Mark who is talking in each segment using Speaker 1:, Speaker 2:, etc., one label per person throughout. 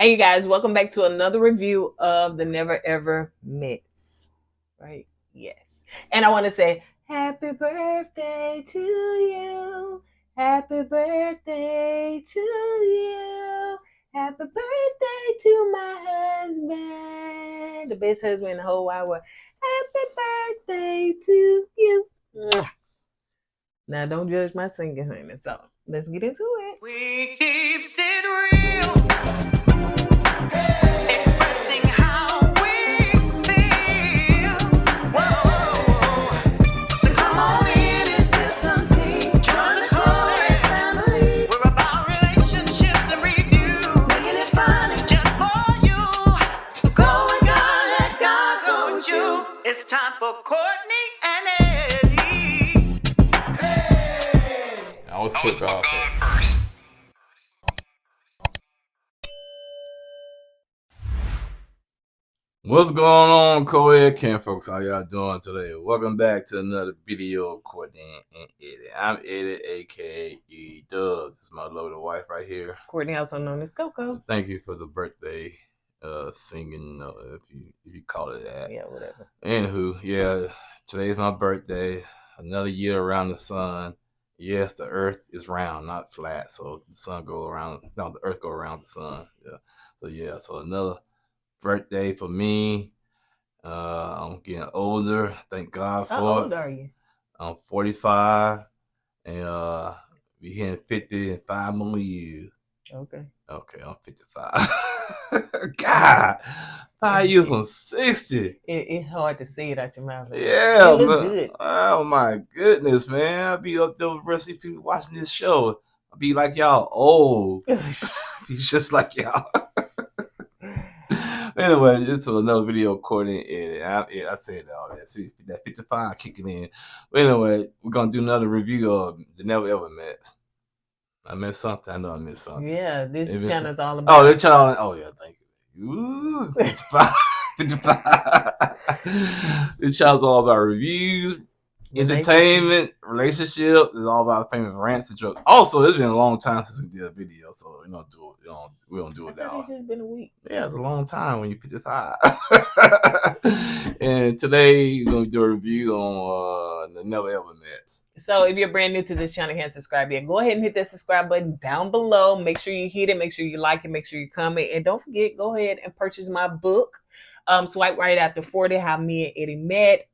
Speaker 1: Hey, you guys, welcome back to another review of the Never Ever Mets. Right? Yes. And I want to say, happy birthday to you. Happy birthday to you. Happy birthday to my husband. The best husband in the whole wide world. Happy birthday to you. Now, don't judge my singing, honey. So, let's get into it.
Speaker 2: We keep it real. Expressing how we feel. Whoa. So come on in and sip some tea. Join the KoEd family. We're about relationships and review. Making it fun just for you. Go with God, let God go with you. It's time for Kourtney and Eddie.
Speaker 3: I always put God first. What's going on, KoEd Camp folks? How y'all doing today? Welcome back to another video of Kourtney and Eddie. I'm Eddie, aka eDoug. This is my lovely wife right here.
Speaker 1: Kourtney, also known as Coco.
Speaker 3: Thank you for the birthday singing, if you call it that.
Speaker 1: Yeah, whatever.
Speaker 3: Anywho, yeah, today's my birthday. Another year around the sun. Yes, the earth is round, not flat. So the sun go around. No, the earth go around the sun. Yeah. So another birthday for me. I'm getting older. Thank God for it.
Speaker 1: How old are you?
Speaker 3: I'm 45, and we hitting 55 more years.
Speaker 1: Okay,
Speaker 3: I'm 55. God, 5 years from 60.
Speaker 1: It's hard to say it out your mouth.
Speaker 3: Yeah,
Speaker 1: you look
Speaker 3: man.
Speaker 1: good.
Speaker 3: Oh my goodness, man! I'll be up there with the rest of you people watching this show. I'll be like y'all old. Be just like y'all. Anyway, this is another video recording, and I said all that. See, that 55 kicking in. But anyway, we're gonna do another review of the Never Ever Mets. I missed something. I know I missed something.
Speaker 1: Yeah, this channel is all about.
Speaker 3: Oh, this channel. Oh yeah, thank you. Ooh, 55. 55. This channel's all about reviews, entertainment, relationships. It's all about famous rants and jokes. Also, it's been a long time since we did a video, so we don't do it. We don't do it now.
Speaker 1: It's just been a week.
Speaker 3: Yeah, it's a long time when you 55. And today we're gonna do a review on the Never Ever Mets.
Speaker 1: So if you're brand new to this channel and haven't subscribed yet, go ahead and hit that subscribe button down below. Make sure you hit it. Make sure you like it. Make sure you comment. And don't forget, go ahead and purchase my book. Swipe right after 40, How Me and Eddie Met,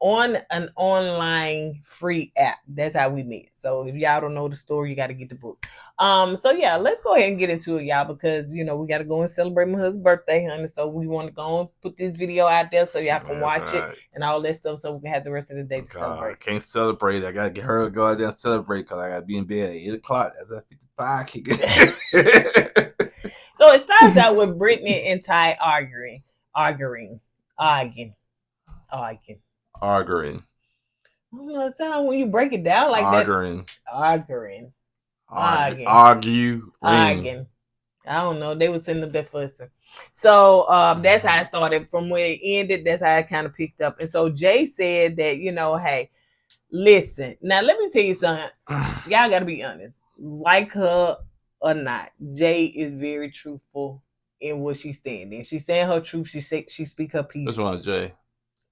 Speaker 1: on an online free app. That's how we met. So if y'all don't know the story, you got to get the book. So yeah, let's go ahead and get into it, y'all, because we got to go and celebrate my husband's birthday, honey. So we want to go and put this video out there so y'all can watch it and all that stuff, so we can have the rest of the day to celebrate.
Speaker 3: I can't celebrate. I gotta get her to go out there and celebrate because I gotta be in bed at 8 o'clock. That's at 55 kicking.
Speaker 1: So it starts out with Brittany and Ty arguing. I don't know, it sounds when you break it down like
Speaker 3: arguing.
Speaker 1: Arguing. I don't know. They was sitting up there fussing. So that's how it started. From where it ended, that's how it kind of picked up. And so Jay said that, hey, listen. Now let me tell you something. Y'all gotta be honest. Like her or not, Jay is very truthful in what she's standing. She's saying her truth. She speak her piece.
Speaker 3: Which one, Jay?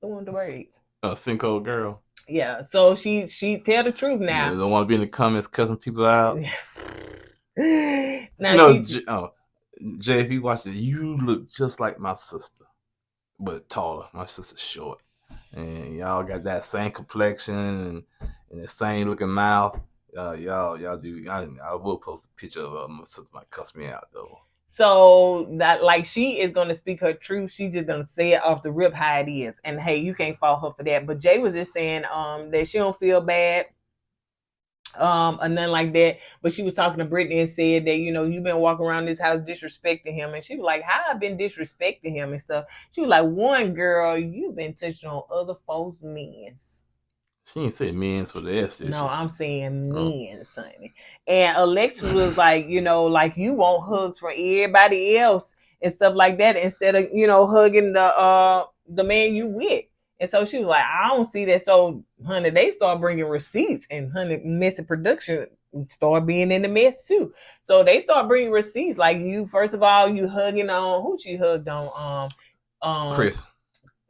Speaker 1: The one with the braids.
Speaker 3: Sinkhole girl.
Speaker 1: Yeah, so she tell the truth now.
Speaker 3: You don't want to be in the comments cussing people out.
Speaker 1: Now
Speaker 3: Jay, if you watch it, you look just like my sister, but taller. My sister's short, and y'all got that same complexion and the same looking mouth. Y'all do. I will post a picture of my sister. Might cuss me out though.
Speaker 1: So that, like, she is going to speak her truth. She's just going to say it off the rip how it is. And hey, you can't fault her for that. But Jay was just saying that she don't feel bad or nothing like that. But she was talking to Brittany and said that, you've been walking around this house disrespecting him. And she was like, how I've been disrespecting him and stuff. She was like, one, girl, you've been touching on other folks' men's.
Speaker 3: She didn't say men's with the S, did she?
Speaker 1: No, I'm saying men's, honey. And Alexa was like, like you want hugs from everybody else and stuff like that instead of, hugging the man you with. And so she was like, I don't see that. So, honey, they start bringing receipts and, honey, messy production start being in the mess too. So they start bringing receipts. Like you, first of all, you hugging on who she hugged on,
Speaker 3: Chris.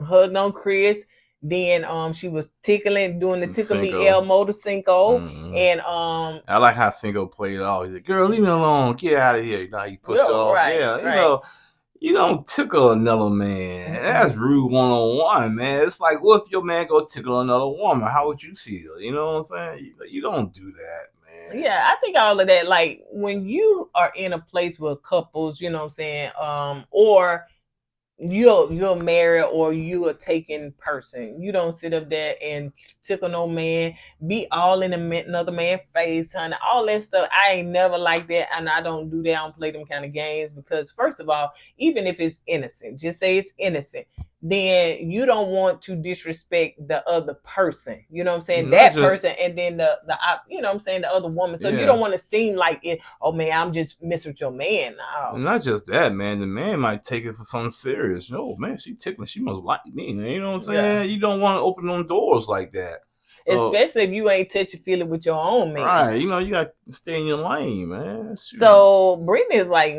Speaker 1: hugged on Chris. Then she was tickling, doing the tickle me
Speaker 3: Cinco.
Speaker 1: Elmo to Cinco, and
Speaker 3: I like how Cinco played it off. He's like, "Girl, leave me alone. Get out of here." You know, he pushed her off.
Speaker 1: right,
Speaker 3: Yeah,
Speaker 1: right.
Speaker 3: you know, you don't tickle another man. That's rude 101, man. It's like, what if your man go tickle another woman? How would you feel? You know what I'm saying? You don't do that, man.
Speaker 1: Yeah, I think all of that, like when you are in a place with couples, you know what I'm saying, or you're married or you a taken person. You don't sit up there and tickle no man, be all in another man's face, honey. All that stuff. I ain't never like that, and I don't do that. I don't play them kind of games because, first of all, even if it's innocent, just say it's innocent. Then you don't want to disrespect the other person. You know what I'm saying? That person, and then the you know what I'm saying, the other woman. So you don't want to seem like it. Oh man, I'm just messing with your man. No.
Speaker 3: Not just that, man. The man might take it for something serious. No, man, she tickling. She must like me. You know what I'm saying? Yeah. You don't want to open them doors like that.
Speaker 1: So, especially if you ain't touch feel it with your own man.
Speaker 3: Right. You know, you got to stay in your lane, man. Shoot.
Speaker 1: So Brittany is like,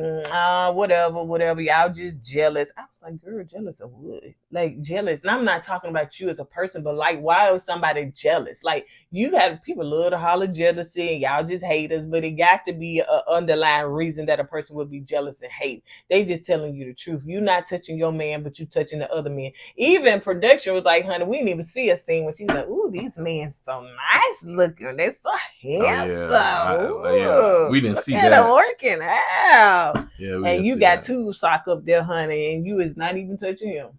Speaker 1: whatever. Y'all just jealous. I was like, girl, jealous of what? Like, jealous. And I'm not talking about you as a person, but like, why is somebody jealous? Like, you have people love to holler jealousy and y'all just hate us, but it got to be an underlying reason that a person would be jealous and hate. They just telling you the truth. You not touching your man, but you touching the other man. Even production was like, honey, we didn't even see a scene when she's like, ooh, these men so nice looking. They're so handsome.
Speaker 3: Yeah, we didn't see that.
Speaker 1: Working out.
Speaker 3: Yeah,
Speaker 1: and you got two sock up there, honey, and you is not even touching him.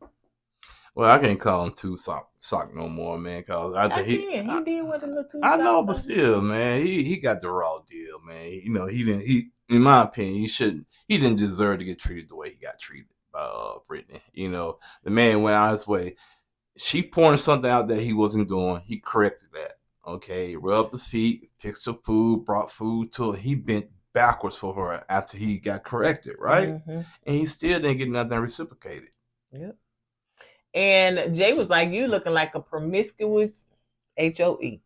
Speaker 3: Well, I can't call him two sock no more, man. Cause
Speaker 1: he did what a little two.
Speaker 3: I know, but still, man, he got the raw deal, man. You know, he didn't. In my opinion, he didn't deserve to get treated the way he got treated by Brittany. You know, the man went out his way. She pointed something out that he wasn't doing. He corrected that. Okay, rubbed the feet, fixed the food, brought food to her. He bent backwards for her after he got corrected, right? And he still didn't get nothing reciprocated.
Speaker 1: Yep. And Jay was like, you looking like a promiscuous HOE.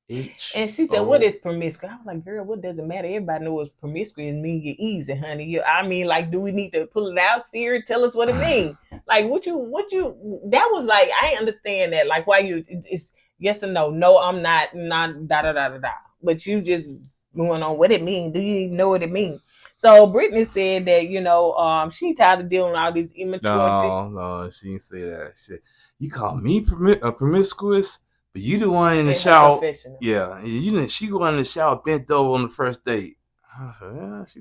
Speaker 1: And she said, what is promiscuous? I was like, girl, what does it matter? Everybody knows what promiscuous means. You're easy, honey. I mean, like, do we need to pull it out, Siri? Tell us what it means. Like, what you, that was like, I understand that. Like, why it's yes or no. No, I'm not da. But you just going on what it means. Do you even know what it means? So Brittany said that, you know, she tired of dealing with all these immaturity.
Speaker 3: No, she didn't say that. She said, you call me promiscuous, but you the one in the shower. Yeah, you didn't. She go in the shower bent over on the first date.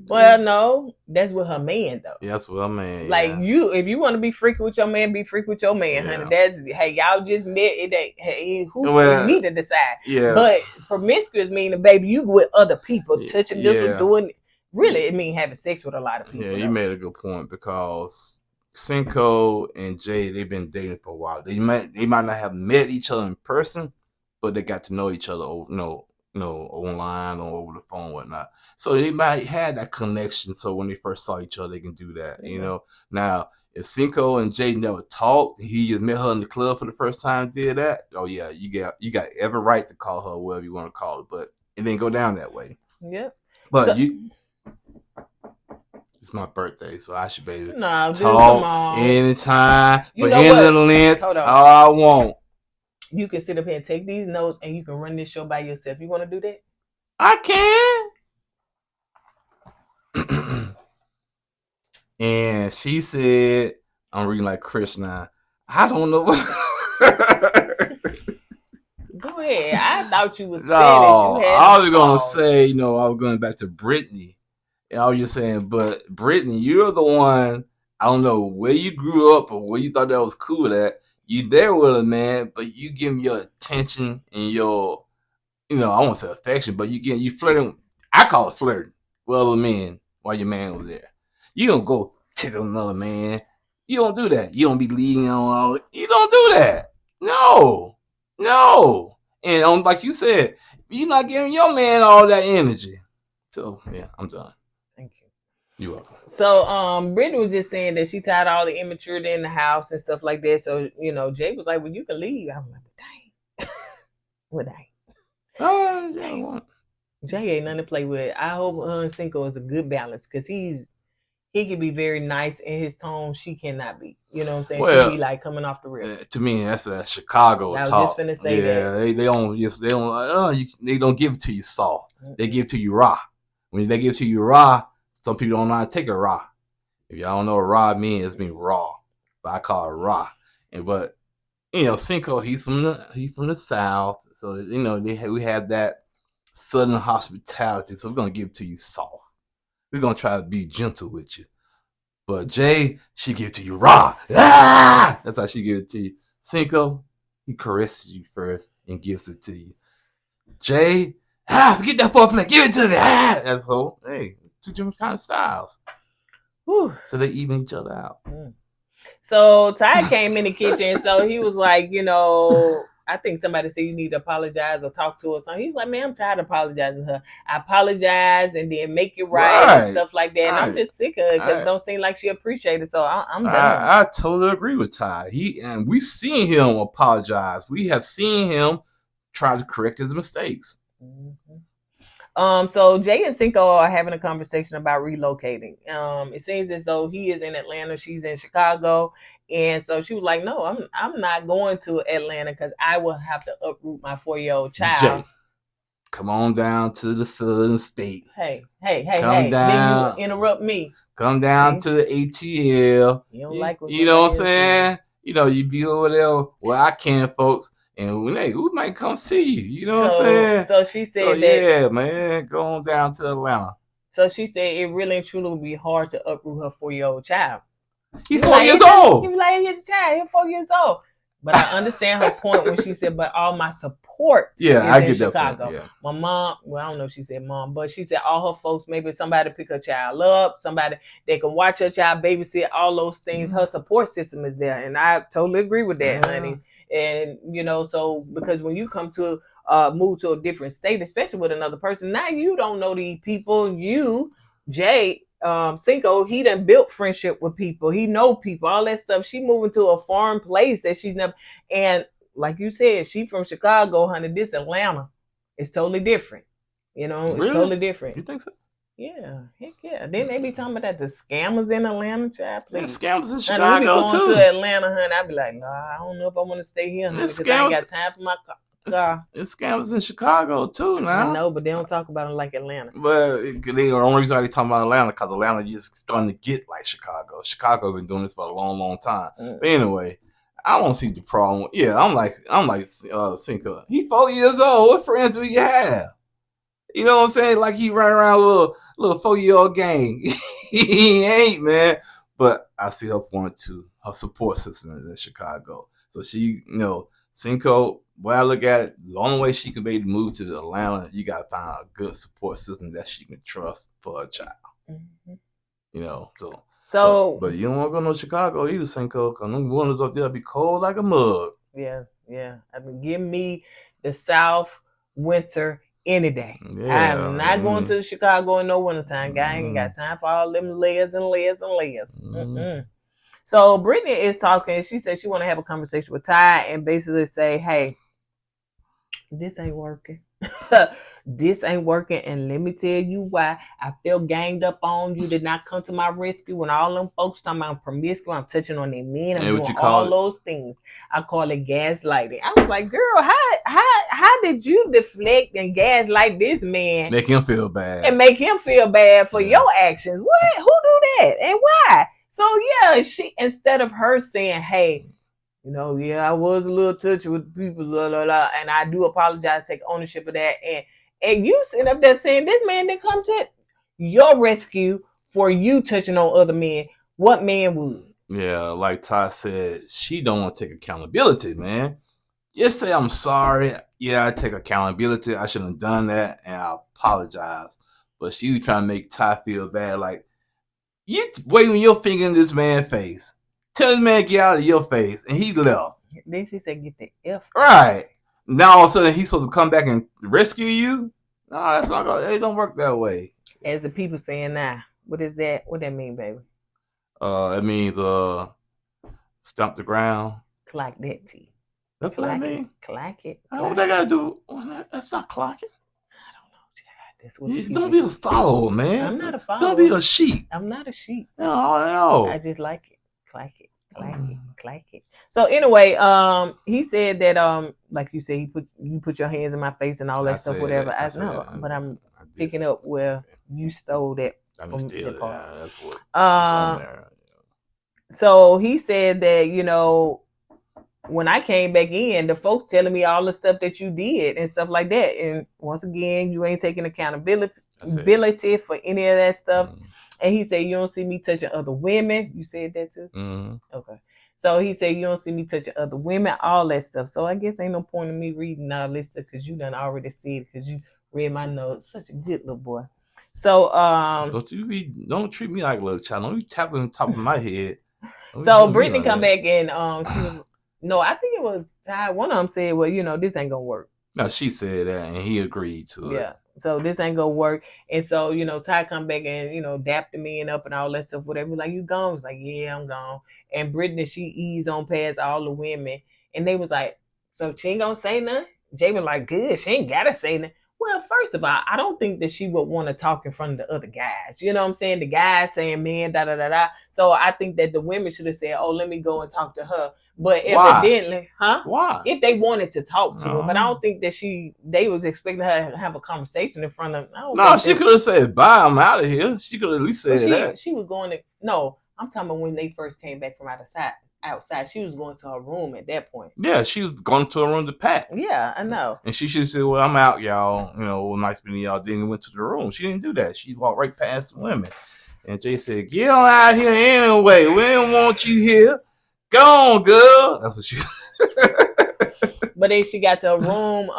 Speaker 1: Well, no, that's with her man though.
Speaker 3: Yeah, that's with her man.
Speaker 1: Like if you want to be freaky with your man, be freaky with your man, honey. That's y'all just met it. Hey, who's for me to decide? Yeah. But promiscuous meaning, baby, you with other people, touching this, doing. Really, it means having sex with a lot of people.
Speaker 3: Yeah, you made a good point because Cinco and Jay, they've been dating for a while. They might not have met each other in person, but they got to know each other, online or over the phone, whatnot. So they might have that connection. So when they first saw each other, they can do that. You know. Now, if Cinco and Jay never talked, he just met her in the club for the first time, did that. Oh yeah, you got every right to call her whatever you want to call her, but it didn't go down that way.
Speaker 1: Yep.
Speaker 3: But it's my birthday, so I should be able to talk
Speaker 1: come on.
Speaker 3: anytime, but any little length, all I want.
Speaker 1: You can sit up here and take these notes, and you can run this show by yourself. You want to do that?
Speaker 3: I can. And she said, I'm reading like Chris now. I don't know what.
Speaker 1: Go ahead. I thought you was
Speaker 3: I was going to say, I was going back to Brittany. And I was just saying, but Brittany, you're the one, I don't know where you grew up or where you thought that was cool at. You there with a man, but you give him your attention and your, I won't say affection, but you flirting. I call it flirting with other men while your man was there. You don't go tickle another man. You don't do that. You don't be leading on all. You don't do that. No. And like you said, you're not giving your man all that energy. So yeah, I'm done.
Speaker 1: Thank you.
Speaker 3: You're welcome.
Speaker 1: So Brittany was just saying that she tired of all the immaturity in the house and stuff like that. So, Jay was like, well, you can leave. I was like, dang. Well, dang.
Speaker 3: Oh, yeah.
Speaker 1: Jay ain't nothing to play with. I hope her and Cinco is a good balance because he can be very nice in his tone. She cannot be. You know what I'm saying? She
Speaker 3: Well,
Speaker 1: be like coming off the rip.
Speaker 3: to me, that's a Chicago
Speaker 1: I was
Speaker 3: talk.
Speaker 1: just finna say
Speaker 3: Yeah,
Speaker 1: that.
Speaker 3: they don't give it to you soft. They
Speaker 1: Mm-mm.
Speaker 3: give it to you raw. When they give it to you raw, some people don't know how to take it raw. If y'all don't know what raw means, it means raw. But I call it raw. But Cinco, he's from the South, so we have that Southern hospitality. So we're gonna give it to you soft. We're gonna try to be gentle with you. But Jay, she give it to you raw. Ah! That's how she give it to you. Cinco, he caresses you first and gives it to you. Jay, forget that foreplay. Give it to me. That's whole. Hey, two different kind of styles.
Speaker 1: Whew.
Speaker 3: So they even each other out.
Speaker 1: So Ty came in the kitchen, so he was like, I think somebody said you need to apologize or talk to her. So he was like, man, I'm tired of apologizing to her. I apologize and then make it right and stuff like that. And I'm just sick of it because it don't seem like she appreciated it. So I'm done.
Speaker 3: I totally agree with Ty. We've seen him apologize. We have seen him try to correct his mistakes.
Speaker 1: So Jay and Cinco are having a conversation about relocating. It seems as though he is in Atlanta, she's in Chicago, and so she was like, "No, I'm not going to Atlanta because I will have to uproot my 4-year-old child."
Speaker 3: Jay, come on down to the southern states.
Speaker 1: Hey!
Speaker 3: Down,
Speaker 1: then you interrupt me.
Speaker 3: Come down to the ATL.
Speaker 1: You don't like
Speaker 3: you know what I'm saying? You be over there where I can, folks. And we might come see you. You know what I'm saying?
Speaker 1: So she said that.
Speaker 3: Yeah, man, go on down to Atlanta.
Speaker 1: So she said it really and truly would be hard to uproot her 4-year-old child.
Speaker 3: He's 4 years old.
Speaker 1: He was like, he's a child. He's 4 years old. But I understand her point when she said, but all my support is in Chicago. Yeah. My mom, well, I don't know if she said mom, but she said all her folks, maybe somebody pick her child up, somebody that can watch her child, babysit, all those things. Her support system is there. And I totally agree with that, honey. And, so because when you come to move to a different state, especially with another person, now you don't know these people. Jay, Cinco, he done built friendship with people. He know people, all that stuff. She moving to a foreign place that she's never. And like you said, she from Chicago, honey. This Atlanta, it's totally different. It's totally different.
Speaker 3: You think so?
Speaker 1: Yeah, heck yeah. Then they be talking about that the scammers in Atlanta, child. Please.
Speaker 3: Yeah, scammers in Chicago we be
Speaker 1: going
Speaker 3: too.
Speaker 1: To Atlanta, honey. I be like, nah, I don't know if I want to stay here, honey, because I ain't got time for my car.
Speaker 3: It's scammers in Chicago too now.
Speaker 1: I know, but they don't talk about it like Atlanta.
Speaker 3: But the only reason why they talk about Atlanta because Atlanta is starting to get like Chicago. Chicago been doing this for a long, long time. But anyway, I don't see the problem. Yeah, I'm like Cinco. He 4 years old. What friends do you have? You know what I'm saying? Like he run around with a little 4-year-old gang. He ain't, man. But I see her point too. Her support system is in Chicago. So she, Cinco, boy, I look at it, the only way she can be able to move to Atlanta, you got to find a good support system that she can trust for her child. But you don't want to go to Chicago either, Cinco, because them winters up there be cold like a mug.
Speaker 1: Yeah. I mean, give me the South winter any day.
Speaker 3: Yeah,
Speaker 1: I'm not going to Chicago in no wintertime. Guy ain't got time for all them layers and layers and layers. So Brittany is talking. She said she want to have a conversation with Ty and basically say, hey, this ain't working. This ain't working. And let me tell you why. I feel ganged up on. You did not come to my rescue when all them folks talking about I'm promiscuous. I'm touching on their men. I'm doing all those things. I call it gaslighting. I was like, girl, how did you deflect and gaslight this man?
Speaker 3: Make him feel bad.
Speaker 1: And make him feel bad for your actions. What? Who do that? And why? So yeah, she, instead of her saying, hey, I was a little touchy with people, and I do apologize, take ownership of that. And you sitting up there saying this man didn't come to your rescue for you touching on other men. What man would?
Speaker 3: Yeah, like Ty said, she don't want to take accountability, man. Just say I'm sorry. Yeah, I take accountability. I shouldn't have done that, and I apologize. But she was trying to make Ty feel bad, like you waving your finger in this man's face. Tell this man get out of your face, and he left.
Speaker 1: Then she said, "Get the F."
Speaker 3: Right now, all of a sudden he's supposed to come back and rescue you. No, that's not gonna. It don't work that way.
Speaker 1: As the people saying now, what is that? What that mean, baby?
Speaker 3: It means stomp the ground.
Speaker 1: Clock that T.
Speaker 3: That's what I mean.
Speaker 1: Clock it.
Speaker 3: What they gotta do? That's not clocking.
Speaker 1: I don't know, Chad. That's what the
Speaker 3: Don't be a follower, man.
Speaker 1: I'm not a follower.
Speaker 3: Don't be a sheep.
Speaker 1: I'm not a sheep.
Speaker 3: No.
Speaker 1: I just like it. Clack it. Clack it. So anyway, he said that like you said, you put your hands in my face and all that stuff, whatever. I know, but I'm picking up where you stole that from that part.
Speaker 3: Yeah, that's what. On there.
Speaker 1: So he said that, you know, when I came back in, the folks telling me all the stuff that you did and stuff like that. And once again, you ain't taking accountability for any of that stuff. Mm-hmm. And he said, you don't see me touching other women. You said that too?
Speaker 3: Mm-hmm.
Speaker 1: Okay. So he said, you don't see me touching other women, all that stuff. So I guess ain't no point in me reading all this stuff because you done already see it because you read my notes. Such a good little boy. So
Speaker 3: don't treat me like a little child. Don't you tap on the top of my head.
Speaker 1: So Brittany come back and she was no, I think it was Ty. One of them said, well, you know, this ain't gonna work.
Speaker 3: No, she said that and he agreed to it.
Speaker 1: Yeah. So this ain't gonna work. And so, you know, Ty come back and, you know, dapped the men up and all that stuff, whatever. Like, you gone? I was like, yeah, I'm gone. And Brittany, she eased on past all the women. And they was like, so she ain't gonna say nothing? Jay was like, good, she ain't gotta say nothing. Well, first of all, I don't think that she would want to talk in front of the other guys. You know what I'm saying? The guys saying, man, da-da-da-da. So I think that the women should have said, oh, let me go and talk to her. But evidently,
Speaker 3: Why?
Speaker 1: If they wanted to talk to her. But I don't think that they was expecting her to have a conversation in front of
Speaker 3: No, she could have said, bye, I'm out of here. She could have at least said that.
Speaker 1: She was going to, no, I'm talking about when they first came back from outside. She was going to her room at that point.
Speaker 3: Yeah, she was going to her room to pack.
Speaker 1: Yeah, I know.
Speaker 3: And she should have said, well, I'm out, y'all. You know, nice meeting y'all. Then went to the room. She didn't do that. She walked right past the women. And Jay said, get on out here anyway. We don't want you here. Go on, girl. That's what she
Speaker 1: But then she got to her room.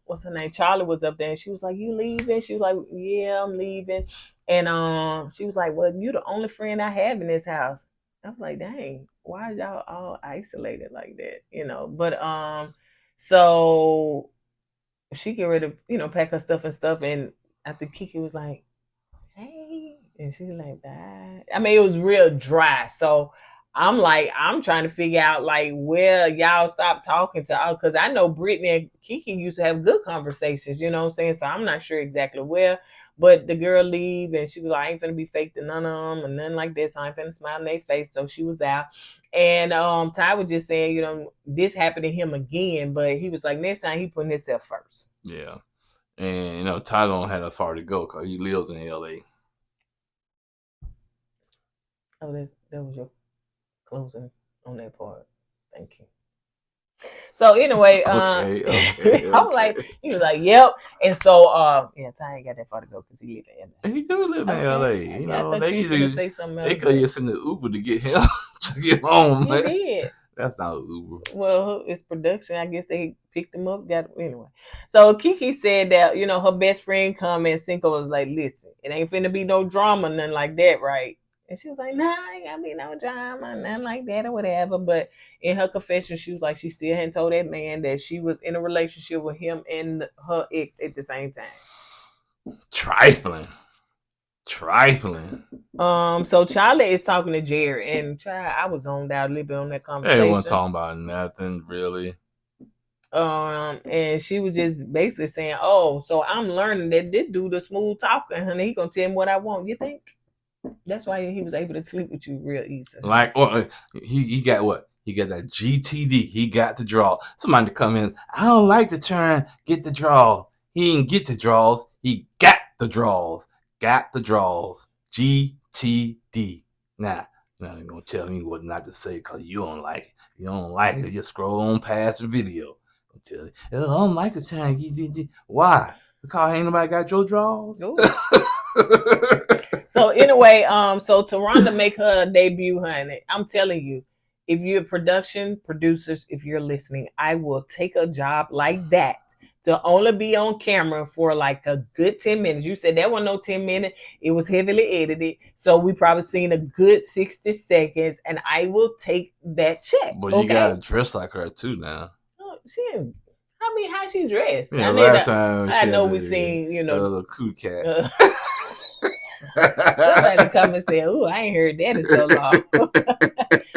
Speaker 1: What's her name? Charlie was up there. And she was like, you leaving? She was like, yeah, I'm leaving. And she was like, well, you the only friend I have in this house. I was like, dang, why are y'all all isolated like that? You know, but so she get ready to, you know, pack her stuff. And after Keke was like, hey, and she's like, bye. I mean, it was real dry. So I'm like, I'm trying to figure out like where y'all stop talking to her, because I know Brittany and Keke used to have good conversations, you know what I'm saying? So I'm not sure exactly where. But the girl leave and she was like, I ain't finna be fake to none of them and nothing like this. So I ain't finna smile in their face. So she was out. And Ty was just saying, you know, this happened to him again. But he was like, next time he putting himself first.
Speaker 3: Yeah. And, you know, Ty don't have that far to go because he lives in L.A.
Speaker 1: Oh, that was your closing on that part. Thank you. So anyway,
Speaker 3: okay.
Speaker 1: I'm like, he was like, yep. And so, yeah, Ty ain't got that far to go because he live in LA.
Speaker 3: He do live in LA. You know, they
Speaker 1: could say something else.
Speaker 3: They could just send the Uber to get him to get home.
Speaker 1: He did.
Speaker 3: That's not Uber.
Speaker 1: Well, it's production. I guess they picked him up. Anyway. So Keke said that, you know, her best friend come and Cinco was like, listen, it ain't finna be no drama, nothing like that, right? And she was like, nah, ain't gotta be no drama, nothing like that or whatever. But in her confession, she was like, she still hadn't told that man that she was in a relationship with him and her ex at the same time.
Speaker 3: Trifling.
Speaker 1: So Charlie is talking to Jerry, and I was zoned out a little bit on that conversation.
Speaker 3: They weren't talking about nothing, really.
Speaker 1: And she was just basically saying, oh, so I'm learning that this dude is smooth talking, honey. He gonna tell me what I want. You think? That's why he was able to sleep with you real easy.
Speaker 3: Like, he got what? He got that GTD. He got the draw. Somebody to come in. I don't like the turn. Get the draw. He didn't get the draws. He got the draws. Got the draws. GTD. Now you're gonna tell me what not to say because you don't like it. You don't like it. Just scroll on past the video. I'll tell you. I don't like the turn. Why? Because ain't nobody got your draws.
Speaker 1: So anyway, so Taronda make her debut, honey. I'm telling you, if you're producers, if you're listening, I will take a job like that to only be on camera for like a good 10 minutes. You said that wasn't no 10 minutes. It was heavily edited. So we probably seen a good 60 seconds and I will take that check.
Speaker 3: But you gotta dress like her too now.
Speaker 1: Oh, how she dressed?
Speaker 3: Yeah, last time I know
Speaker 1: we seen, you know,
Speaker 3: the cool cat.
Speaker 1: Somebody come and say, "Oh, I ain't heard that in so long."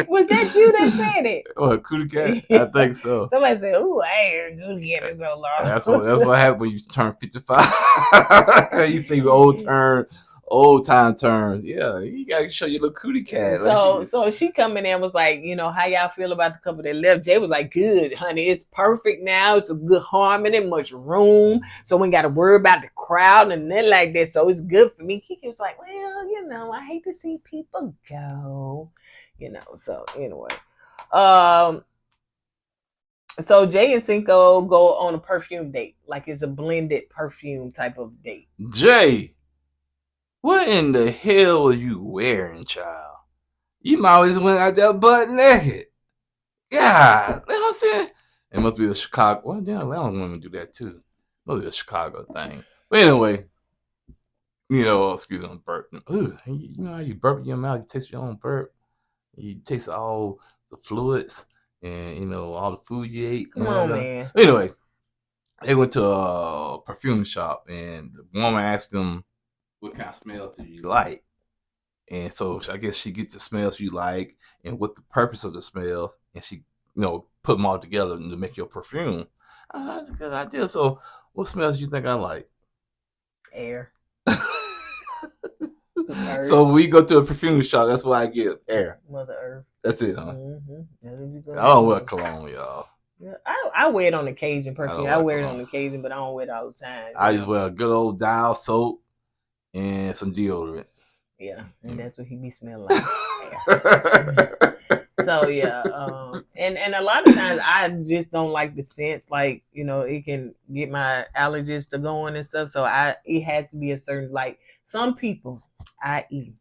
Speaker 1: Was that you that said it?
Speaker 3: What, Cootie Cat? I think so.
Speaker 1: Somebody said, "Ooh, I ain't heard Cootie Cat in so long."
Speaker 3: That's what happens when you turn 55. You think old time terms. Yeah, you gotta show your little Cootie Cat.
Speaker 1: So she coming in was like, how y'all feel about the couple that left? Jay was like, good, honey. It's perfect now. It's a good harmony, much room. So we ain't got to worry about the crowd and nothing like that. So it's good for me. Keke was like, well, I hate to see people go. So anyway. So Jay and Cinco go on a perfume date. Like it's a blended perfume type of date.
Speaker 3: Jay, what in the hell are you wearing, child? You always went out there butt naked. God, you know what I'm saying? It must be a Chicago. Well, damn, Atlanta women do that too. It must be a Chicago thing. But anyway, excuse me, burp. Ooh, you know how you burp in your mouth? You taste your own burp. You taste all the fluids and all the food you ate.
Speaker 1: Come on, man.
Speaker 3: Anyway, they went to a perfume shop and the woman asked them, "What kind of smell do you like?" And so I guess she get the smells you like and what the purpose of the smells, and she put them all together to make your perfume. That's a good idea. So what smells do you think I like?
Speaker 1: Air.
Speaker 3: So we go to a perfume shop. That's what I get. Air.
Speaker 1: Mother Earth.
Speaker 3: That's it, huh?
Speaker 1: Mm-hmm.
Speaker 3: I don't wear cologne, y'all.
Speaker 1: Yeah, I wear it on occasion. Perfume. I wear it on occasion, but I don't wear it all the time.
Speaker 3: I just wear a good old Dial soap and some deodorant.
Speaker 1: Yeah, and that's what he be smelling like. So yeah, and a lot of times I just don't like the scents. Like it can get my allergies to going and stuff. So it has to be a certain, like some people, i.e.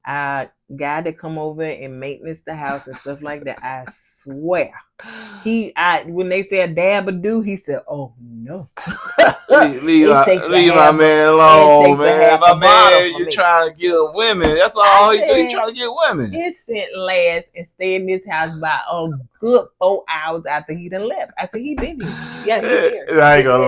Speaker 1: guy that come over and maintenance the house and stuff like that, I swear when they say a dab or do, he said, "Oh no."
Speaker 3: leave my man alone, man. My man, you're trying to get women. That's all he trying to get women.
Speaker 1: His scent lasts and stay in this house by a good 4 hours after he done left. After he been here. Yeah, he's here.
Speaker 3: I ain't gonna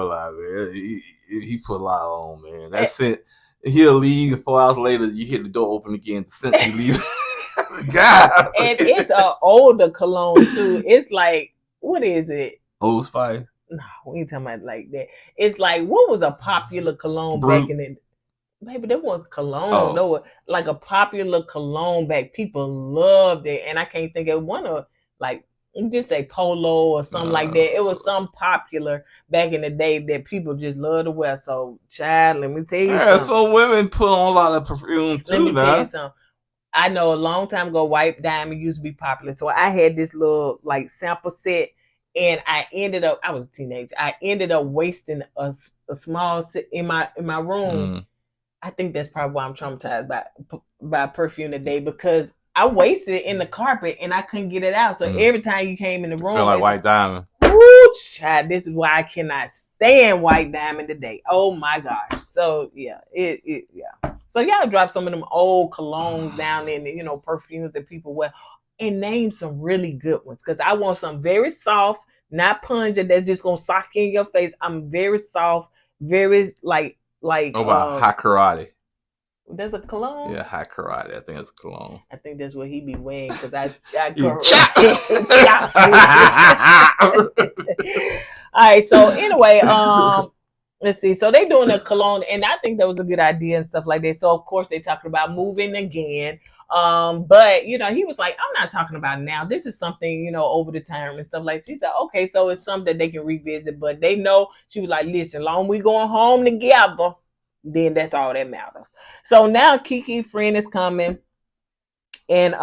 Speaker 3: lie, man. He put a lot on, man. That scent. He'll leave, and 4 hours later, you hear the door open again. The scent he leave. God.
Speaker 1: And it's an older cologne too. It's like, what is it?
Speaker 3: Old Spice.
Speaker 1: No, we ain't talking about like that. It's like, what was a popular cologne back in the? Maybe there was cologne. No, like a popular cologne back. People loved it, and I can't think of one of like. You just say Polo or something like that. It was some popular back in the day that people just love to wear. So, child, let me tell you something.
Speaker 3: So women put on a lot of perfume too.
Speaker 1: Let me tell you something. I know a long time ago, White Diamond used to be popular. So I had this little like sample set, and I was a teenager. I ended up wasting a small set in my room. I think that's probably why I'm traumatized by perfume today, because I wasted it in the carpet and I couldn't get it out. So every time you came in the room,
Speaker 3: smell like White Diamond.
Speaker 1: Woo, child, this is why I cannot stand White Diamond today. Oh my gosh. So yeah, yeah. So y'all drop some of them old colognes down in perfumes that people wear, and name some really good ones, because I want some very soft, not pungent, that's just gonna sock in your face. I'm very soft, very like. What
Speaker 3: about Hot Karate?
Speaker 1: There's a cologne?
Speaker 3: Yeah, Hot Karate. I think it's a cologne.
Speaker 1: I think that's what he be wearing, because I All right, so anyway, let's see. So they doing a cologne, and I think that was a good idea and stuff like that. So of course they talking about moving again. But he was like, I'm not talking about now. This is something, over the time and stuff like that. She said, okay, so it's something that they can revisit, but they know. She was like, listen, long we going home together, then that's all that matters. So now Keke friend is coming, and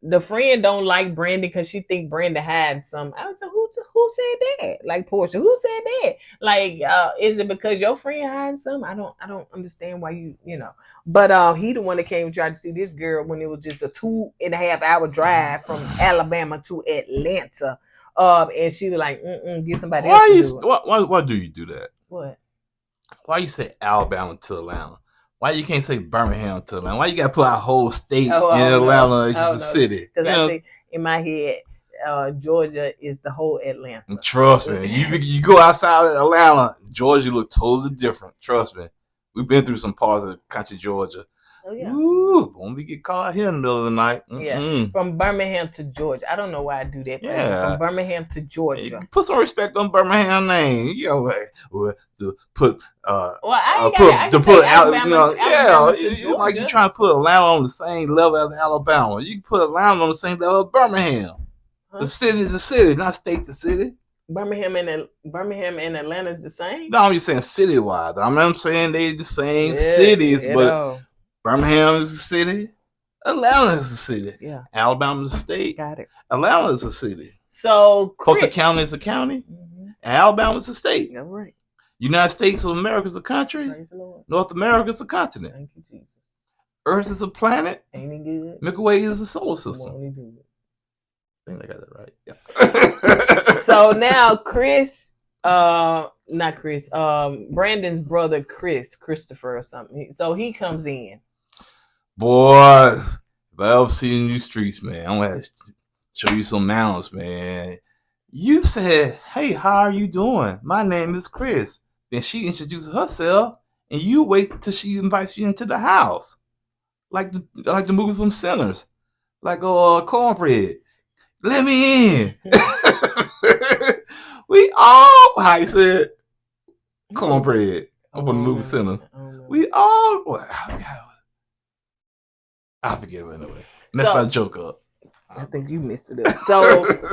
Speaker 1: the friend don't like Brandon because she think Brandon had some. I was like, who said that? Like Portia, who said that? Like, is it because your friend hiding some? I don't understand why you. But he the one that came and tried to see this girl when it was just a 2.5 hour drive from Alabama to Atlanta. And she was like, get somebody else to do it.
Speaker 3: Why do you do that?
Speaker 1: What?
Speaker 3: Why you say Alabama to Atlanta? Why you can't say Birmingham to Atlanta? Why you got to put our whole state in Atlanta? It's just a city.
Speaker 1: Because I think in my head, Georgia is the whole Atlanta.
Speaker 3: Trust me. You go outside of Atlanta, Georgia look totally different. Trust me. We've been through some parts of the country, Georgia.
Speaker 1: Oh yeah.
Speaker 3: Ooh, won't we get caught out here in the middle of the night?
Speaker 1: Yeah. From Birmingham to Georgia. I don't know why I do that.
Speaker 3: Yeah.
Speaker 1: From Birmingham to Georgia.
Speaker 3: Put some respect on Birmingham name. You know, to put
Speaker 1: well, I ain't got to
Speaker 3: put
Speaker 1: Alabama,
Speaker 3: you know,
Speaker 1: Alabama to
Speaker 3: it's
Speaker 1: Georgia.
Speaker 3: like you trying to put Atlanta on the same level as Alabama. You can put Atlanta on the same level as Birmingham. Huh? The city is the city, not state the city.
Speaker 1: Birmingham and Atlanta is the same?
Speaker 3: No, I'm just saying city-wise. I'm saying they the same cities, but Birmingham is a city. Atlanta is a city.
Speaker 1: Yeah.
Speaker 3: Alabama is a state.
Speaker 1: Got it.
Speaker 3: Atlanta is a city.
Speaker 1: So
Speaker 3: Coastal County is a county. And Alabama is a state.
Speaker 1: Yeah, right.
Speaker 3: United States of America is a country. North America is a continent.
Speaker 1: Thank you, Jesus.
Speaker 3: Earth is a planet.
Speaker 1: Ain't it good?
Speaker 3: Milky Way is a solar system. I think I got that right. Yeah.
Speaker 1: So now Brandon's brother Christopher or something. So he comes in.
Speaker 3: Boy, if I ever see in these streets, man, I'm gonna show you some manners, man. You said, "Hey, how are you doing? My name is Chris." Then she introduces herself, and you wait till she invites you into the house, like the movie from Sinners, like Cornbread. Let me in. We all, how you said, Cornbread. I'm on the movie Sinners. We all, I forget it anyway. Messed my joke up.
Speaker 1: I think you missed it up.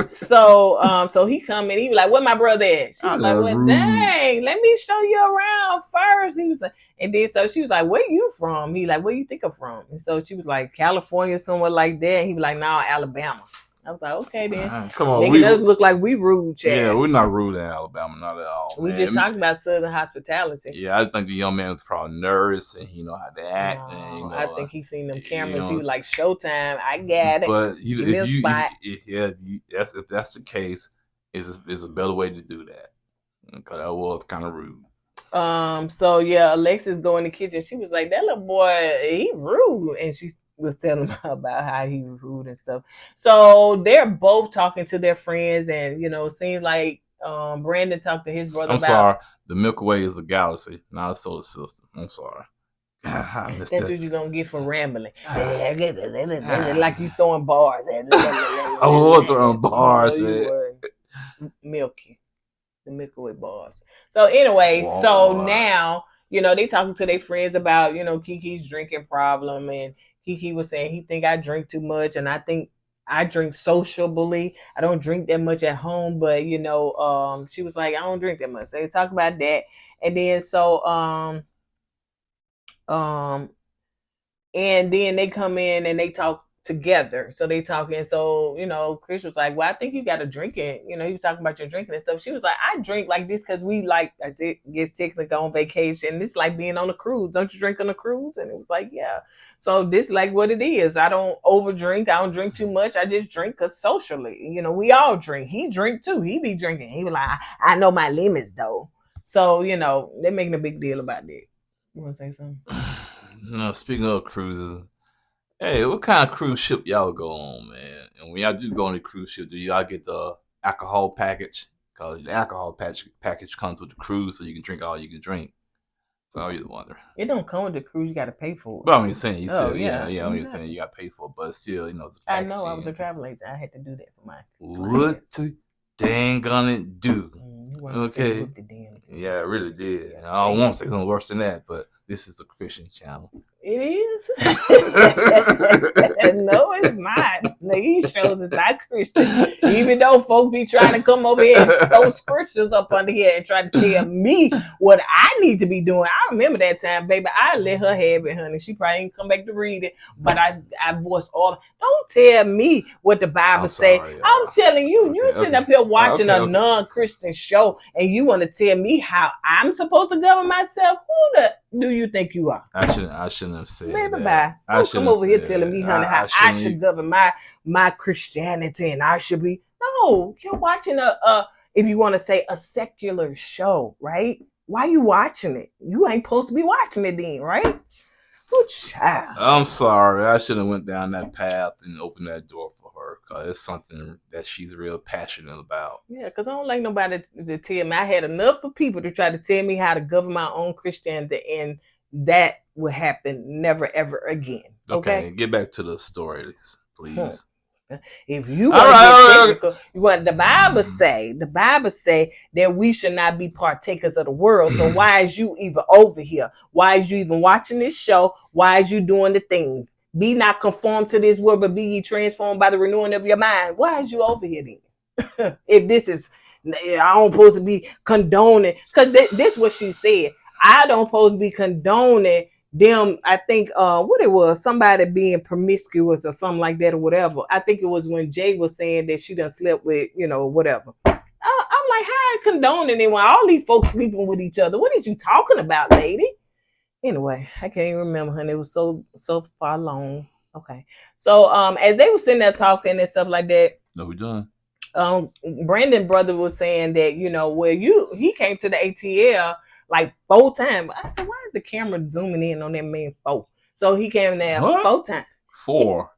Speaker 1: So he come in. He was like, "Where my brother at?" She was like, "Well, dang, let me show you around first." He was like, and then so she was like, "Where you from?" He like, "Where you think I'm from?" And so she was like, "California, somewhere like that." And he was like, "No, Alabama." I was like, "Okay then."
Speaker 3: Come on,
Speaker 1: it does look like we rude, Chad.
Speaker 3: Yeah, we're not rude in Alabama, not at all.
Speaker 1: We just talked about Southern hospitality.
Speaker 3: Yeah, I think the young man was probably nervous and he know how to act. And, you know,
Speaker 1: I think he seen them cameras. He was like, "Showtime, I got it." But
Speaker 3: if that's the case, is a better way to do that because that was kind of rude.
Speaker 1: So yeah, Alexis go in the kitchen. She was like, "That little boy, he rude," and she was telling him about how he was rude and stuff. So they're both talking to their friends, and you know, seems like Brandon talked to his brother.
Speaker 3: I'm sorry, the Milky Way is a galaxy, not a solar system. I'm sorry.
Speaker 1: That's what you're gonna get for rambling. Like you throwing bars.
Speaker 3: I was throwing bars, man.
Speaker 1: Milky. The Milky Way bars. So anyway, now, you know, they talking to their friends about, you know, Keke's drinking problem, and Keke was saying he think I drink too much, and I think I drink sociably. I don't drink that much at home, but you know, she was like, I don't drink that much. So they talk about that. And then and then they come in and they talk together. So they talking. So, you know, Chris was like, well, I think you got to drink it. You know, he was talking about your drinking and stuff. She was like, I drink like this because we like, I guess technically on vacation. It's like being on a cruise. Don't you drink on a cruise? And it was like, yeah. So this like what it is. I don't over drink. I don't drink too much. I just drink because socially, you know, we all drink. He drink too. He be drinking. He was like, I know my limits though. So, you know, they're making a big deal about that. You want to say something?
Speaker 3: No, speaking of cruises, hey, what kind of cruise ship y'all go on, man? And when y'all do go on the cruise ship, do y'all get the alcohol package? Because the alcohol package comes with the cruise, so you can drink all you can drink. So I was wondering.
Speaker 1: It don't come with the cruise; you got to pay for it.
Speaker 3: But I'm just saying, I'm just saying you got to pay for it, but still, you know, it's a package.
Speaker 1: I know. I was a travel agent. I had to do that for my
Speaker 3: clients. What dang gonna do? Okay. Yeah, it really did. And I don't want to say something worse than that, but this is a Christian channel.
Speaker 1: It is? No, it's not. These shows is not Christian. Even though folks be trying to come over here and throw scriptures up under here and try to tell me what I need to be doing. I remember that time, baby. I let her have it, honey. She probably didn't come back to read it, but I voiced all. Don't tell me what the Bible say. I'm telling you, you sitting up here watching a non-Christian show and you want to tell me how I'm supposed to govern myself? Who do you think you are?
Speaker 3: I shouldn't have said
Speaker 1: Maybe
Speaker 3: that.
Speaker 1: Don't come over here telling me, honey, how I should govern my Christianity and I should be. No, you're watching if you want to say a secular show, right? Why you watching it? You ain't supposed to be watching it then, right? Good child.
Speaker 3: I'm sorry. I should have went down that path and opened that door for her because it's something that she's real passionate about.
Speaker 1: Yeah, because I don't like nobody to tell me. I had enough of people to try to tell me how to govern my own Christianity, and that will happen never ever again. Okay.
Speaker 3: Get back to the story, please.
Speaker 1: If you
Speaker 3: All
Speaker 1: want to
Speaker 3: right,
Speaker 1: get technical, what the Bible say? The Bible say that we should not be partakers of the world. So why is you even over here? Why is you even watching this show? Why is you doing the things? Be not conformed to this world, but be ye transformed by the renewing of your mind. Why is you over here then? If this is, I don't supposed to be condoning, because this what she said. I don't supposed to be condoning them. I think what it was, somebody being promiscuous or something like that or whatever. I think it was when Jay was saying that she done slept with, whatever. I'm like, how I condoning it when all these folks sleeping with each other? What are you talking about, lady? Anyway, I can't even remember, honey. It was so far long. Okay. So as they were sitting there talking and stuff like that.
Speaker 3: No, we done.
Speaker 1: Brandon brother was saying that, he came to the ATL like 4 times. I said, why is the camera zooming in on that man 4? So he came there 4 times.
Speaker 3: 4.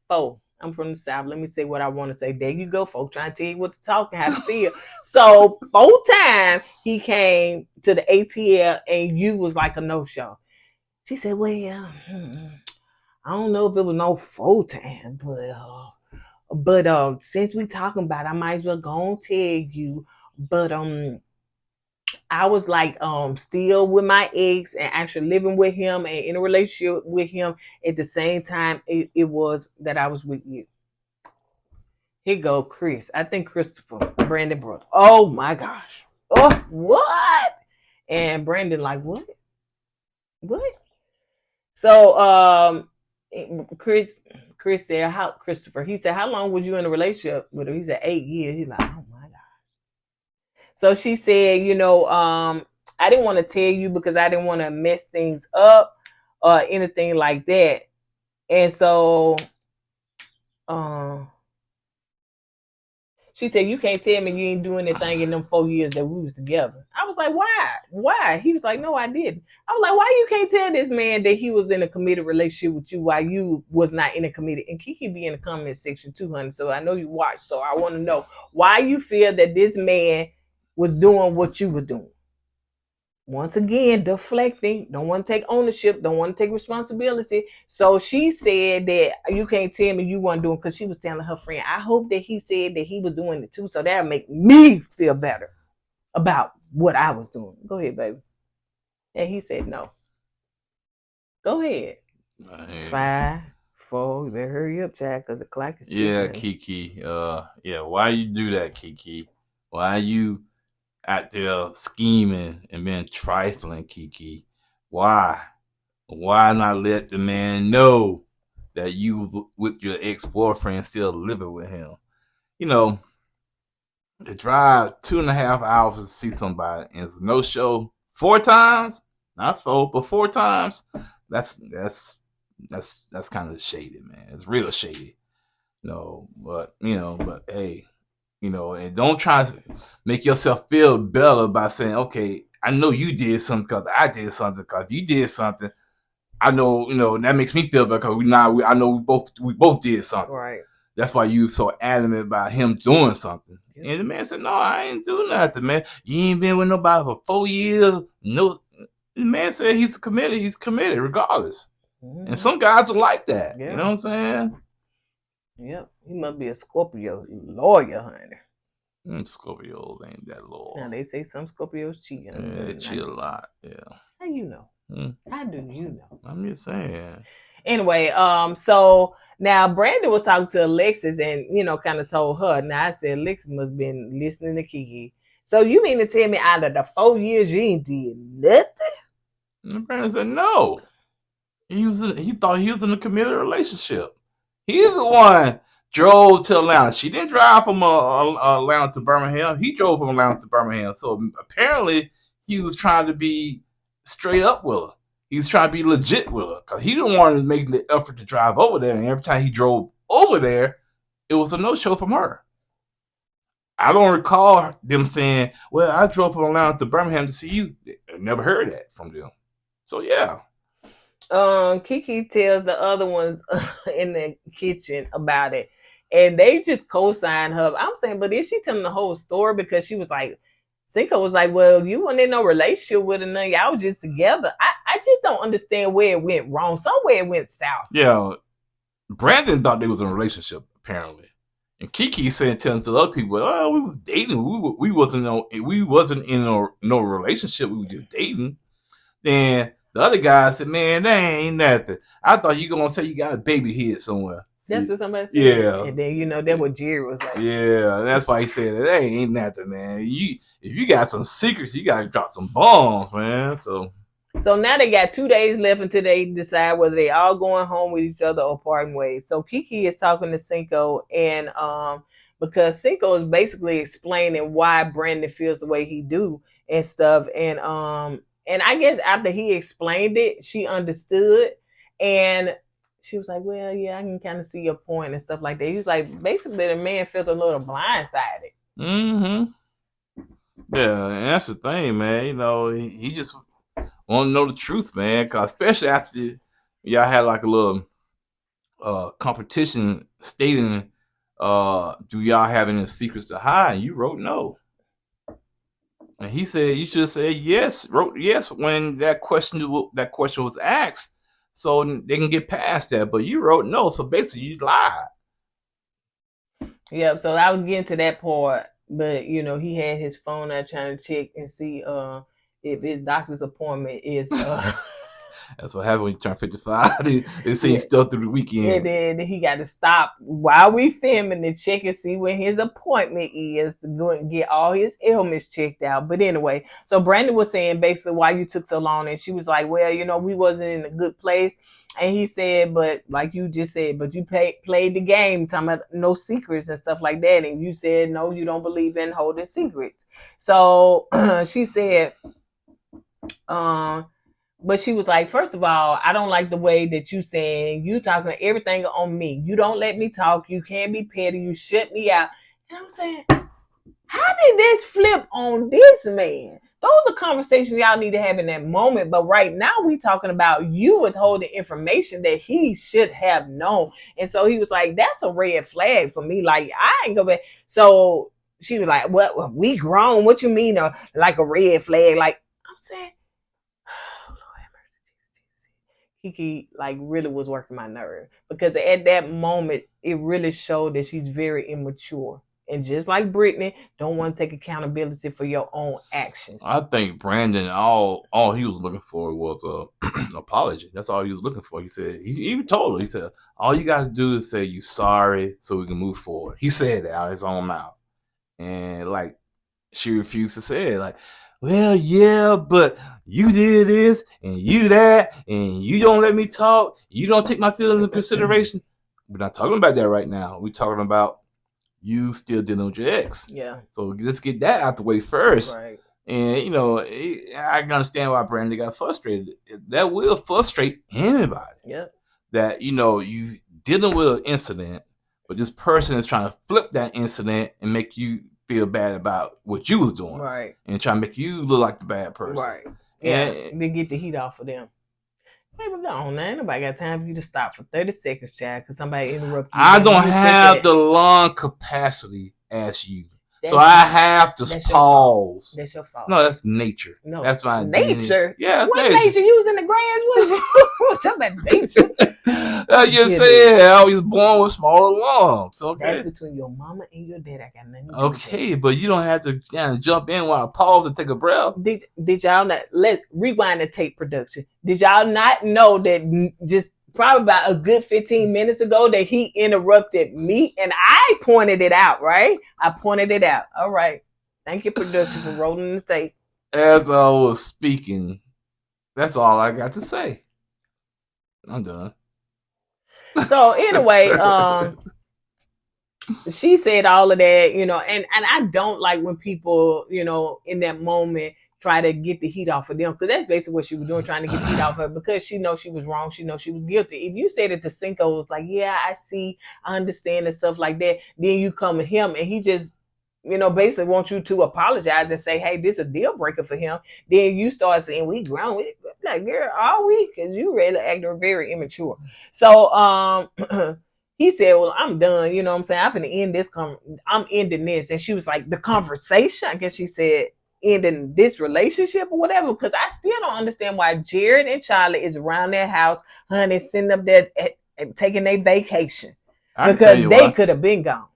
Speaker 1: 4. I'm from the South. Let me say what I want to say. There you go, folks. Trying to tell you what to talk and how to feel. So 4 times he came to the ATL and you was like a no-show. She said, well, I don't know if it was no 4 times, but since we talking about it, I might as well go and tell you. But I was like still with my ex and actually living with him and in a relationship with him at the same time it was that I was with you. Here go Chris. I think Christopher, Brandon brother. Oh my gosh. Oh, what? And Brandon like, what? So Chris said, he said, how long was you in a relationship with her? He said 8 years. He's like, oh my God. So she said, I didn't want to tell you because I didn't want to mess things up or anything like that. And so she said, you can't tell me you ain't doing anything in them 4 years that we was together. I was like, why? He was like, no, I didn't. I was like, why you can't tell this man that he was in a committed relationship with you while you was not in a committed? And Keke be in the comment section 200. So I know you watch. So I want to know why you feel that this man was doing what you were doing. Once again, deflecting, don't want to take ownership, don't want to take responsibility. So she said that you can't tell me you weren't doing, because she was telling her friend, I hope that he said that he was doing it too, so that'll make me feel better about what I was doing. Go ahead, baby. And he said no. Go ahead. 5, 4, you better hurry up, Chad, because the clock is ticking.
Speaker 3: Yeah, Keke. Why you do that, Keke? Why you out there scheming and being trifling, Keke? Why not let the man know that you with your ex-boyfriend still living with him? To drive 2.5 hours to see somebody and it's no show 4 times, not 4, but 4 times. That's kind of shady, man. It's real shady. But hey. And don't try to make yourself feel better by saying, okay, I know you did something because I did something, because you did something. I know, that makes me feel better because I know we both did something.
Speaker 1: Right.
Speaker 3: That's why you so adamant about him doing something. Yep. And the man said, no, I ain't doing nothing, man. You ain't been with nobody for 4 years. No. The man said he's committed regardless. Mm-hmm. And some guys are like that. Yeah. You know what I'm saying?
Speaker 1: Yep, he must be a Scorpio lawyer, honey.
Speaker 3: Scorpios ain't that loyal.
Speaker 1: Now they say some Scorpios cheat.
Speaker 3: Yeah, they cheat a lot. Yeah.
Speaker 1: How you know? How do you know?
Speaker 3: I'm just saying.
Speaker 1: Anyway, so now Brandon was talking to Alexis and kind of told her. Now I said Alexis must have been listening to Keke. So you mean to tell me out of the 4 years you ain't did nothing?
Speaker 3: And Brandon said no. He thought he was in a committed relationship. He's the one drove to Atlanta. She didn't drive from Atlanta to Birmingham. He drove from Atlanta to Birmingham. So apparently he was trying to be straight up with her. He was trying to be legit with her because he didn't want to make the effort to drive over there. And every time he drove over there, it was a no-show from her. I don't recall them saying, well, I drove from Atlanta to Birmingham to see you. I never heard that from them. So, yeah.
Speaker 1: Keke tells the other ones in the kitchen about it, and they just co-sign her. I'm saying, but is she telling the whole story? Because she was like, Cinco was like, well, you weren't in no relationship with her, y'all was just together. I just don't understand where it went wrong. Somewhere it went south.
Speaker 3: Yeah, Brandon thought they was in a relationship, apparently. And Keke said, telling to other people, "Oh, we was dating. We wasn't in no relationship. We were just dating." Then the other guy said, "Man, that ain't nothing. I thought you gonna say you got a baby head somewhere."
Speaker 1: That's what somebody said.
Speaker 3: Yeah.
Speaker 1: And then that's what Jerry was like.
Speaker 3: Yeah, that's why he said that ain't nothing, man. If you got some secrets, you gotta drop some bombs, man.
Speaker 1: So now they got 2 days left until they decide whether they all going home with each other or parting ways. So Keke is talking to Cinco, and because Cinco is basically explaining why Brandon feels the way he do and stuff, and I guess after he explained it, she understood, and she was like, "Well, yeah, I can kind of see your point and stuff like that." He was like, basically, the man felt a little blindsided.
Speaker 3: Mm-hmm. Yeah, and that's the thing, man. You know, he just want to know the truth, man. Cause especially after y'all had like a little competition stating, do y'all have any secrets to hide? And you wrote no. And he said you should say yes. Wrote yes when that question was asked, so they can get past that. But you wrote no, so basically you lied.
Speaker 1: Yep. So I was getting to that part, but he had his phone out trying to check and see if his doctor's appointment is.
Speaker 3: That's what happened when you turn 55. They see you still through the weekend.
Speaker 1: And then he got to stop while we filming to check and see when his appointment is to go and get all his ailments checked out. But anyway, so Brandon was saying basically why you took so long. And she was like, well, we wasn't in a good place. And he said, but like you just said, but you played the game, talking about no secrets and stuff like that. And you said, no, you don't believe in holding secrets. So she said, but she was like, first of all, I don't like the way that you saying you talking everything on me. You don't let me talk. You can't be petty. You shut me out. And I'm saying, how did this flip on this man? Those are conversations y'all need to have in that moment. But right now we talking about you withholding information that he should have known. And so he was like, that's a red flag for me. Like, I ain't go back. So she was like, what? We grown. What you mean? Like a red flag? Like, I'm saying, Keke like really was working my nerve because at that moment it really showed that she's very immature, and just like Brittany, don't want to take accountability for your own actions.
Speaker 3: I think Brandon all he was looking for was an apology. That's all he was looking for. He said he even told her, he said, all you got to do is say you sorry so we can move forward. He said that out of his own mouth, and like she refused to say it. Like, well, yeah, but you did this and you that, and you don't let me talk. You don't take my feelings into consideration. We're not talking about that right now. We're talking about you still dealing with your ex.
Speaker 1: Yeah.
Speaker 3: So let's get that out the way first.
Speaker 1: Right.
Speaker 3: And, I can understand why Brandon got frustrated. That will frustrate anybody.
Speaker 1: Yeah.
Speaker 3: That, you dealing with an incident, but this person is trying to flip that incident and make you feel bad about what you was doing,
Speaker 1: right?
Speaker 3: And try to make you look like the bad person,
Speaker 1: right? Yeah, and they get the heat off of them. Baby, go on, man. Nobody got time for you to stop for 30 seconds, child, because somebody interrupted you.
Speaker 3: I don't have the lung capacity as you. So I have to pause.
Speaker 1: That's your fault.
Speaker 3: No, that's nature.
Speaker 1: No,
Speaker 3: that's my
Speaker 1: nature.
Speaker 3: Yeah,
Speaker 1: what nature? You was in the grass. What talking about nature?
Speaker 3: I just said I was born with smaller lungs. Okay,
Speaker 1: that's between your mama and your dad. I got nothing to do
Speaker 3: okay, but you don't have to jump in while I pause and take a breath.
Speaker 1: Did y'all not? Let's rewind the tape production. Did y'all not know that just probably about a good 15 minutes ago that he interrupted me and I pointed it out, right? I pointed it out. All right. Thank you, production, for rolling the tape.
Speaker 3: As I was speaking, that's all I got to say. I'm done.
Speaker 1: So anyway, she said all of that, and I don't like when people, in that moment try to get the heat off of them, because that's basically what she was doing, trying to get the heat off of her, because she knows she was wrong. She knows she was guilty. If you said it to Cinco, it was like, yeah, I see, I understand and stuff like that. Then you come to him and he just, basically wants you to apologize and say, hey, this is a deal breaker for him. Then you start saying, we grown. Like, girl, are we? Because you really acting very immature. So, he said, well, I'm done. You know what I'm saying? I'm finna end this. I'm ending this. And she was like, the conversation? I guess she said, ending this relationship or whatever. Because I still don't understand why Jared and Charlie is around their house, honey, sitting up there and taking their vacation. Because they could have been gone.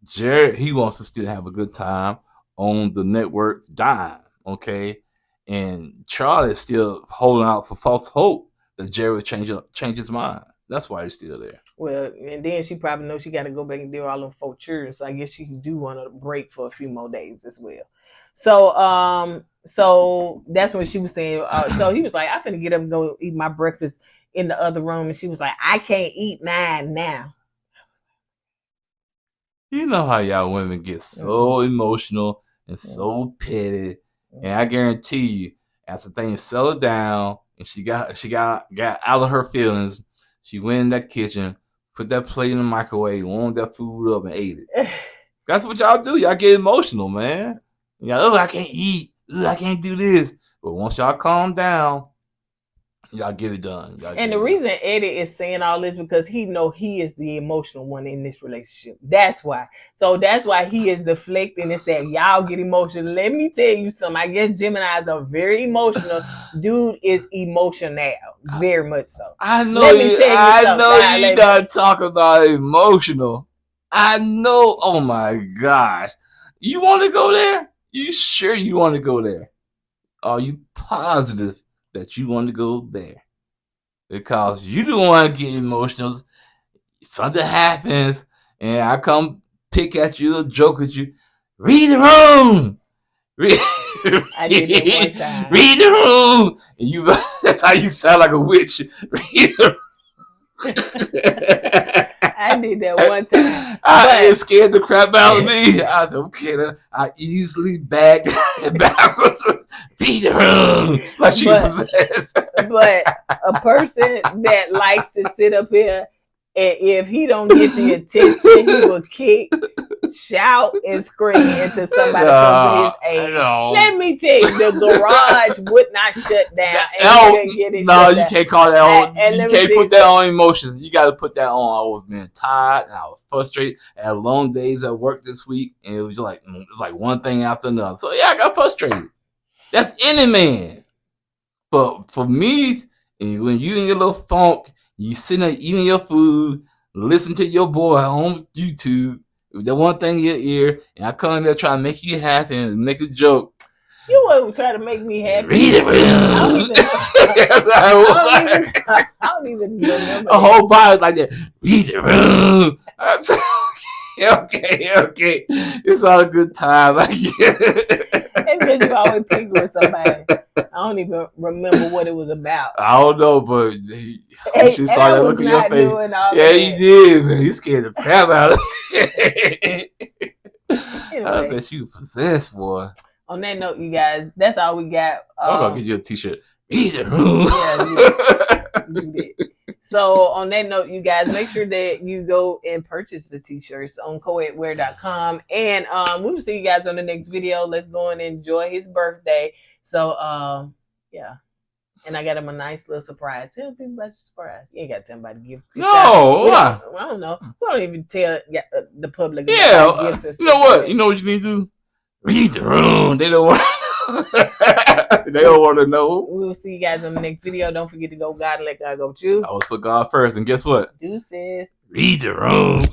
Speaker 3: Jared, he wants to still have a good time on the network's dime, okay? And Charlie is still holding out for false hope that Jared would change his mind. That's why he's still there.
Speaker 1: Well, and then she probably knows she got to go back and do all them 4 children. So I guess she do want to break for a few more days as well. So that's when she was saying. So he was like, "I'm finna get up and go eat my breakfast in the other room," and she was like, "I can't eat mine now."
Speaker 3: You know how y'all women get so emotional and so petty, and I guarantee you, after things settled down and she got out of her feelings, she went in that kitchen, put that plate in the microwave, warmed that food up, and ate it. That's what y'all do. Y'all get emotional, man. Y'all, I can't eat. I can't do this. But once y'all calm down, y'all get it done.
Speaker 1: And the reason Eddie is saying all this because he know he is the emotional one in this relationship. That's why. So that's why he is deflecting and saying, y'all get emotional. Let me tell you something. I guess Geminis are very emotional. Dude is emotional. Very much so.
Speaker 3: I know. Let me tell you something. You gotta talk about emotional. I know. Oh my gosh. You want to go there? You sure you want to go there? Are you positive that you want to go there? Because you don't want to get emotional. Something happens and I come pick at you or joke at you. Read the room.
Speaker 1: I did that one time.
Speaker 3: Read the room. And that's how you sound like a witch. Read the room.
Speaker 1: I did that one time.
Speaker 3: It scared the crap out of me. I was okay. I easily backed backwards. Read the room. Like she possessed.
Speaker 1: But a person that likes to sit up here, and if he don't get the attention, he will kick, shout, and scream until somebody comes to his aid. Let me tell you, the garage would not shut down. And you
Speaker 3: can't call that on. You can't put that on emotions. You got to put that on. I was being tired. I was frustrated. I had long days at work this week, and it was like one thing after another. So yeah, I got frustrated. That's any man. But for me, when you in your little funk, you sitting there eating your food, listen to your boy on YouTube, the one thing in your ear, and I come in there trying to make you happy and make a joke.
Speaker 1: You wouldn't try to make me happy.
Speaker 3: Read it.
Speaker 1: I don't even remember.
Speaker 3: A whole body like that. Read it. Okay. It's all a good time.
Speaker 1: It's because you always pick with somebody. I don't even remember what it was about.
Speaker 3: I don't know, but she saw that look in your face. Yeah, you did, man. You scared the crap out of me. Anyway, I bet you possessed, boy.
Speaker 1: On that note, you guys, that's all we got.
Speaker 3: I'm gonna get you a t-shirt. Read the room.
Speaker 1: Yeah, you did. So on that note, you guys, make sure that you go and purchase the t-shirts on KoEdwear.com. And we will see you guys on the next video. Let's go and enjoy his birthday. So yeah. And I got him a nice little surprise. Tell people about your surprise. You ain't got to tell anybody to give.
Speaker 3: No,
Speaker 1: I don't know. We don't even tell the public
Speaker 3: about gifts and stuff. You know what? You know what you need to do? Read the room. They don't want they don't want to know.
Speaker 1: We will see you guys on the next video. Don't forget to go God and let God go with you.
Speaker 3: I was put God first. And guess what?
Speaker 1: Deuces.
Speaker 3: Read the room.